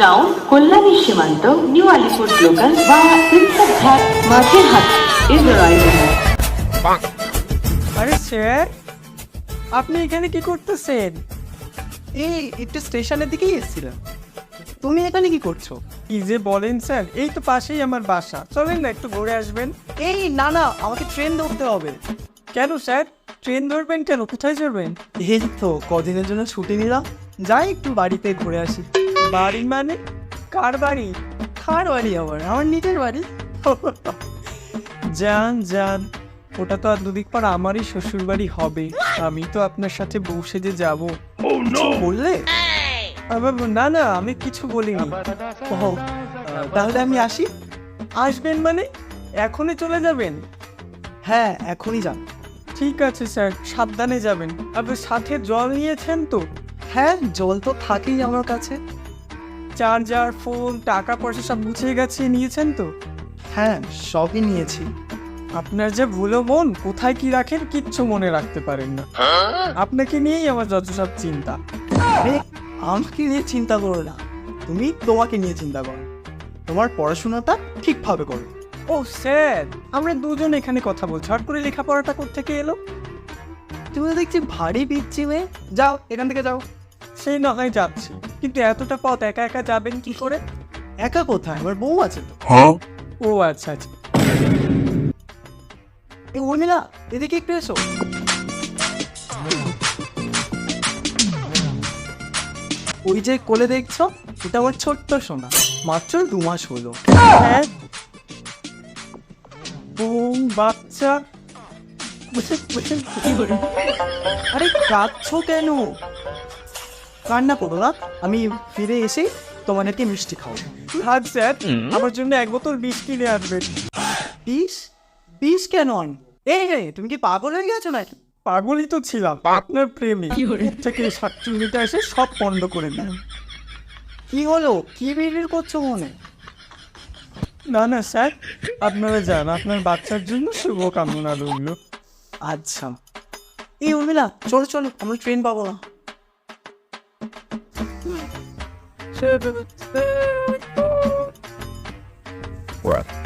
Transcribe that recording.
Town Kalyani সীমান্ত new Alipur local বা Prinsep ঘাট মাঝের হাট ইজ অ্যারাইভিং। আরে স্যার, আপনি এখানে কি করতেছেন? এই একটু স্টেশনের দিকেই এসেছিলাম। তুমি এখানে কি করছো? কি যে বলেন স্যার, এই তো পাশেই আমার বাসা, চলেন না একটু ঘুরে আসবেন। এই না না, আমাকে ট্রেন ধরতে হবে। কেন স্যার, ট্রেন ধরবেন কেন? কোথায় যাবেন? এই তো কদিনের জন্য ছুটি নিলাম, যাই একটু বাড়িতে ঘুরে আসি। বাড়ি মানে? কার বাড়ি? কার বাড়ি? আমার নিজের বাড়ি। যান যান, ওটা তো আর দুদিক পর আমারই শ্বশুর বাড়ি হবে। আমি তো আপনার সাথে বউ সেজে যাবো। বললে? না না, আমি কিছু বলিনি। ও, তাহলে আমি আসি। আসবেন মানে এখনই চলে যাবেন? হ্যাঁ, এখনই যান। ঠিক আছে স্যার, সাবধানে যাবেন। আপনি সাথে জল নিয়েছেন তো? হ্যাঁ, জল তো থাকেই আমার কাছে। চার্জার, ফোন, টাকা পয়সা সব গুছিয়ে গেছে নিয়েছেন তো? হ্যাঁ, সবই নিয়েছি। আপনার যে ভুলো মন, কোথায় কি রাখেন কিচ্ছু মনে রাখতে পারেন না। আপনাকে নিয়েই আমার যত সব চিন্তা। আরে, আমাকে নিয়ে চিন্তা করো না, তুমি তোমাকে নিয়ে চিন্তা করো। তোমার পড়াশোনাটা ঠিকভাবে করো। ও স্যার, আমরা দুজন এখানে কথা বলছি, হট করে লেখাপড়াটা কোত্থেকে এলো? তুমি তো দেখছি ভারী পিচ্ছি মেয়ে। যাও, এখান থেকে যাও। সেই না হয় যাচ্ছি, কিন্তু এতটা পথ একা একা যাবেন কি করে? একা কোথায়? আমার বউ আছে তো। ও আচ্ছা আচ্ছা। এই উর্মিলা, এদিকে একটু এসো। ওই যে কোলে দেখছো, এটা আমার ছোট্ট সোনা, মাত্র 2 মাস হলো। হ্যাঁ, ও বাচ্চা। আরে কাঁদছো কেন? কান্না করো না, আমি ফিরে এসে তোমাদেরকে মিষ্টি খাও। থাক স্যার, আমার জন্য 1 বোতল বিষ কিনে আসবেন। বিষ? বিষ কেন আন? এই তুমি কি পাগল হয়ে গেছো নাকি? পাগলই তো ছিলাম আপনার প্রেমে। থেকে শাকচুন্নিটা এসে সব পণ্ড করে দিল। কি হলো? কি বিড়বিড় করছো মনে? না না স্যার, আপনারা যান, আপনার বাচ্চার জন্য শুভকামনা রইল। আচ্ছা, এই উর্মিলা, চলো চলো, আমরা ট্রেন পাবো না। Bruh.